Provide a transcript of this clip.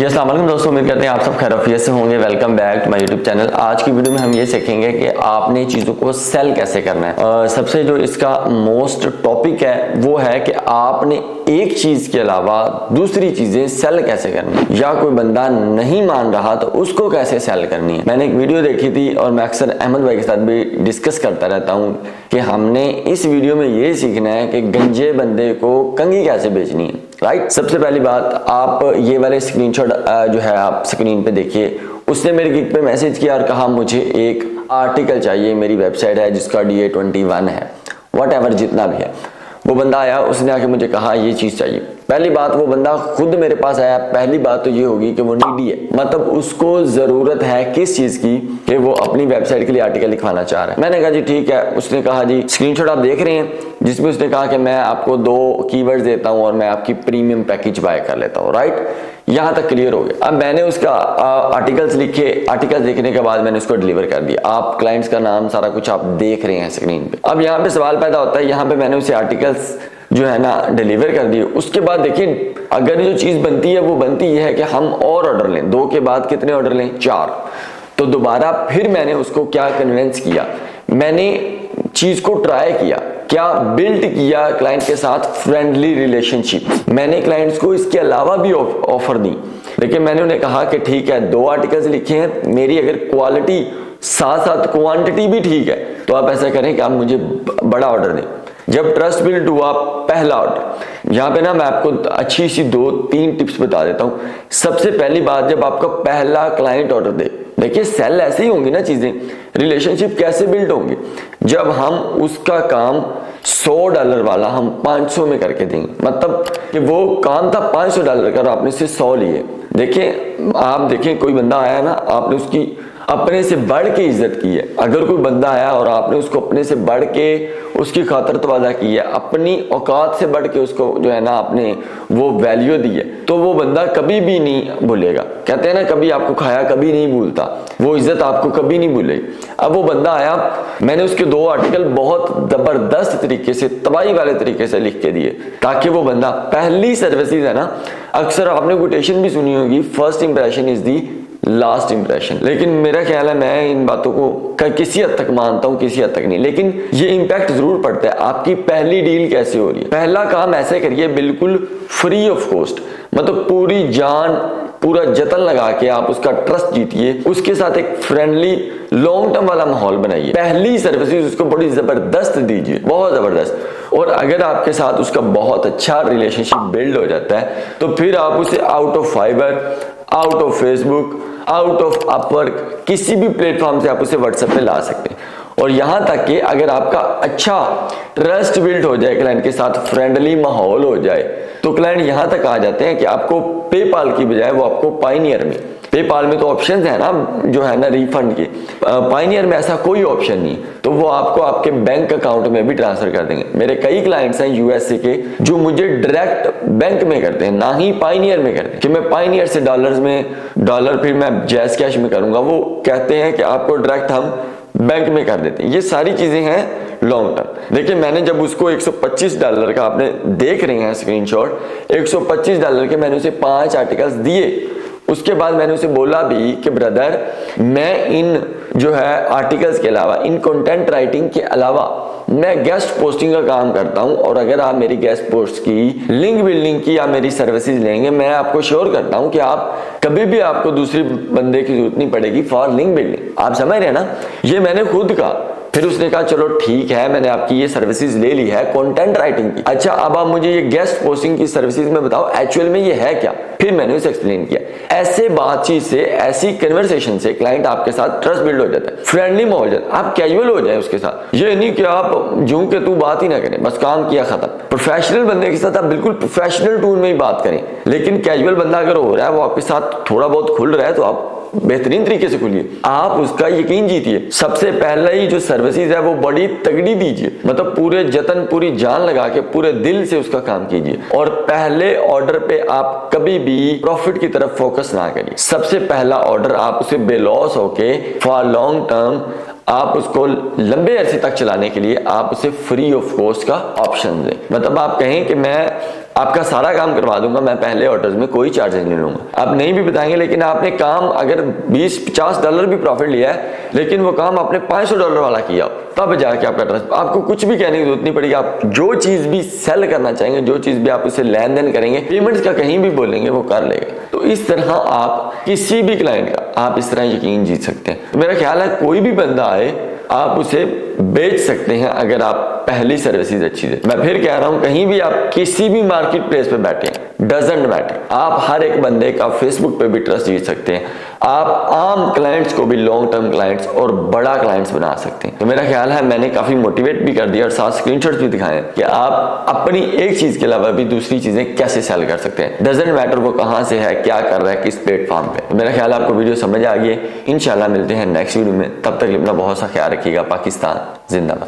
जी अस्सलाम वालेकुम दोस्तों, उम्मीद करते हैं आप सब खैरियत से होंगे। Welcome back to my YouTube channel. आज की वीडियो में हम ये सीखेंगे कि आपने चीज़ों को सेल कैसे करना है। सबसे जो इसका मोस्ट टॉपिक है वो है कि आपने एक चीज़ के अलावा दूसरी चीज़ें सेल कैसे करनी है, या कोई बंदा नहीं मान रहा तो उसको कैसे सेल करनी है। मैंने एक वीडियो देखी थी और मैं अक्सर अहमद भाई के साथ भी डिस्कस करता रहता हूँ कि हमने इस वीडियो में ये सीखना है कि गंजे बंदे को कंघी कैसे बेचनी है। राइट, सबसे पहली बात, आप ये वाले स्क्रीनशॉट जो है आप स्क्रीन पे देखिए। उसने मेरे गिग पे मैसेज किया और कहा मुझे एक आर्टिकल चाहिए, मेरी वेबसाइट है जिसका DA21 है, वट एवर जितना भी है। वो बंदा आया, उसने आके मुझे कहा ये चीज़ चाहिए। पहली बात, वो बंदा खुद मेरे पास आया, पहली बात तो ये होगी कि वो नीडी है, मतलब उसको ज़रूरत है किस चीज़ की कि वो अपनी वेबसाइट के लिए आर्टिकल लिखवाना चाह रहा है। मैंने कहा जी ठीक है। उसने कहा जी स्क्रीनशॉट आप देख रहे हैं जिसमें उसने कहा कि मैं आपको 2 कीवर्ड्स देता हूँ और मैं आपकी प्रीमियम पैकेज बाय कर लेता हूँ। राइट, यहाँ तक क्लियर हो गया। अब मैंने उसका आर्टिकल्स लिखे, आर्टिकल्स देखने के बाद मैंने उसको डिलीवर कर दिया। आप क्लाइंट्स का नाम सारा कुछ आप देख रहे हैं स्क्रीन पे। अब यहाँ पे सवाल पैदा होता है, यहाँ पे मैंने उसे आर्टिकल्स जो है ना डिलीवर कर दिए। उसके बाद देखिए, अगर जो चीज़ बनती है वो बनती है कि हम और ऑर्डर लें। 2 के बाद कितने ऑर्डर लें? 4। तो दोबारा फिर मैंने उसको क्या कन्विंस किया, मैंने चीज़ को ट्राई किया, क्या बिल्ड किया क्लाइंट के साथ फ्रेंडली रिलेशनशिप। मैंने क्लाइंट्स को इसके अलावा भी ऑफर दी, लेकिन मैंने उन्हें कहा कि ठीक है 2 आर्टिकल्स लिखे हैं, मेरी अगर क्वालिटी साथ साथ क्वांटिटी भी ठीक है तो आप ऐसा करें कि आप मुझे बड़ा ऑर्डर दें। जब ट्रस्ट बिल्ड हुआ, पहला ऑर्डर, यहाँ पे ना मैं आपको अच्छी सी 2-3 टिप्स बता देता हूँ। सबसे पहली बात, जब आपका पहला क्लाइंट ऑर्डर दे, देखिए सेल ऐसे ही होंगी ना चीजें, रिलेशनशिप कैसे बिल्ड होंगे, जब हम उसका काम $100 वाला हम 500 में करके देंगे। मतलब कि वो काम था $500 का और आपने से 100 लिए। देखिए, आप देखें कोई बंदा आया ना, आपने उसकी अपने से बढ़ के इज्जत की है। अगर कोई बंदा आया और आपने उसको अपने से बढ़ के उसकी खातर तवाज़ा की है, अपनी औकात से बढ़ के उसको जो है ना आपने वो वैल्यू दी है, तो वो बंदा कभी भी नहीं भूलेगा। कहते हैं ना, कभी आपको खाया कभी नहीं भूलता, वो इज्जत आपको कभी नहीं भूलेगी। अब वो बंदा आया, मैंने उसके 2 आर्टिकल बहुत जबरदस्त तरीके से, तबाही वाले तरीके से लिख के दिए, ताकि वो बंदा, पहली सर्विसेज है ना, अक्सर आपने कोटेशन भी सुनी होगी, first impression is the last impression. लेकिन मेरा ख्याल है, मैं इन बातों को किसी हद तक मानता हूँ, किसी हद तक नहीं, लेकिन ये इम्पैक्ट जरूर पड़ता है। आपकी पहली डील कैसे हो रही है, पहला काम ऐसे करिए बिल्कुल फ्री ऑफ कॉस्ट, मतलब पूरी जान पूरा जतन लगा के आप उसका ट्रस्ट जीतिए, उसके साथ एक फ्रेंडली लॉन्ग टर्म वाला माहौल बनाइए। पहली सर्विसेज उसको बड़ी जबरदस्त दीजिए, बहुत जबरदस्त। और अगर आपके साथ उसका बहुत अच्छा रिलेशनशिप बिल्ड हो जाता है तो फिर आप उसे out of fibre, out of Facebook, out of Upwork, किसी भी प्लेटफॉर्म से आप उसे व्हाट्सएप पे ला सकते हैं। और यहां तक कि अगर आपका अच्छा ट्रस्ट बिल्ड हो जाए, क्लाइंट के साथ फ्रेंडली माहौल हो जाए, तो क्लाइंट यहां तक आ जाते हैं कि आपको पेपाल की बजाय वो आपको पायनियर में, पेपाल में तो ऑप्शंस है ना जो है ना रिफंड के, पायनियर में ऐसा कोई ऑप्शन नहीं, तो वो आपको आपके बैंक अकाउंट में भी ट्रांसफर कर देंगे। मेरे कई क्लाइंट्स हैं USA के जो मुझे डायरेक्ट बैंक में करते हैं, ना ही पायनियर में करते हैं कि मैं पायनियर से डॉलर्स में डॉलर फिर मैं जैज कैश में करूंगा। वो कहते हैं कि आपको डायरेक्ट हम बैंक में कर देते हैं। ये सारी चीजें हैं लॉन्ग टर्म। देखिए, मैंने जब उसको $125 का, आपने देख रहे हैं स्क्रीनशॉट, $125 के मैंने उसे 5 आर्टिकल्स दिए। उसके बाद मैंने उसे बोला भी कि ब्रदर, मैं इन जो है आर्टिकल्स के अलावा, इन कंटेंट राइटिंग के अलावा मैं गेस्ट पोस्टिंग का काम करता हूं, और अगर आप मेरी गेस्ट पोस्ट की लिंक बिल्डिंग की या मेरी सर्विसेज लेंगे, मैं आपको श्योर करता हूं कि आप कभी भी आपको दूसरी बंदे की जरूरत नहीं पड़ेगी फॉर लिंक बिल्डिंग। आप समझ रहे हैं ना, ये मैंने खुद कहा। फिर उसने कहा चलो ठीक है, मैंने आपकी ये सर्विसेज ले ली है कंटेंट राइटिंग की, अच्छा अब आप मुझे ये गेस्ट पोस्टिंग की सर्विसेज में बताओ एक्चुअल में ये है क्या। फिर मैंने उसे एक्सप्लेन किया। ऐसे बातचीत से, ऐसी कन्वर्सेशन से क्लाइंट आपके साथ ट्रस्ट बिल्ड हो जाता है, फ्रेंडली माहौल हो जाता है, आप कैजुअल हो जाए उसके साथ। ये नहीं कि आप जूं के तू बात ही ना करें, बस काम किया खत्म। प्रोफेशनल बंदे के साथ आप बिल्कुल प्रोफेशनल टून में ही बात करें, लेकिन कैजुअल बंदा अगर हो रहा है, वो आपके साथ थोड़ा बहुत खुल रहा है, तो आप बेहतरीन तरीके से खुलिए, आप उसका यकीन जीतिए। सबसे पहले ही जो सर्विसेज है वो बड़ी तगड़ी दीजिए, मतलब पूरे जतन, पूरी जान लगा के पूरे दिल से उसका काम कीजिए। और पहले ऑर्डर पे आप कभी भी प्रॉफिट की तरफ फोकस ना करिए। सबसे पहला ऑर्डर आप उसे बेलॉस होके फॉर लॉन्ग टर्म, आप उसको लंबे अरसे तक चलाने के लिए आप उसे फ्री ऑफ कॉस्ट का ऑप्शन दें। मतलब आप कहें कि मैं आपका सारा काम करवा दूंगा, मैं पहले ऑर्डर्स में कोई चार्जेस नहीं लूंगा। आप नहीं भी बताएंगे, लेकिन आपने काम अगर $20-50 भी प्रॉफिट लिया है, लेकिन वो काम आपने $500 वाला किया, तब जाके आपका ट्रस्ट, आपको कुछ भी कहने की जरूरत नहीं पड़ेगी। आप जो चीज भी सेल करना चाहेंगे, जो चीज भी आप उसे लेन देन करेंगे, पेमेंट्स का कहीं भी बोलेंगे, वो कर लेगा। तो इस तरह आप किसी भी क्लाइंट का आप इस तरह यकीन जीत सकते हैं। तो मेरा ख्याल है कोई भी बंदा आए, आप उसे बेच सकते हैं अगर आप पहली सर्विसेज अच्छी दे। मैं फिर कह रहा हूं, कहीं भी आप किसी भी मार्केट प्लेस पे बैठे, डजंट मैटर, आप हर एक बंदे का फेसबुक पे भी ट्रस्ट जीत सकते हैं। आप आम क्लाइंट्स को भी लॉन्ग टर्म क्लाइंट्स और बड़ा क्लाइंट्स बना सकते हैं। तो मेरा ख्याल है मैंने काफी मोटिवेट भी कर दिया और साथ स्क्रीनशॉट्स भी दिखाए कि आप अपनी एक चीज के अलावा भी दूसरी चीजें कैसे सेल कर सकते हैं। डजंट मैटर वो कहां से है, क्या कर रहा है, किस प्लेटफॉर्म पे। तो मेरा ख्याल है आपको वीडियो समझ आ गई है। इंशाल्लाह मिलते हैं नेक्स्ट वीडियो में, तब तक अपना बहुत सा ख्याल रखिएगा। पाकिस्तान जिंदाबाद।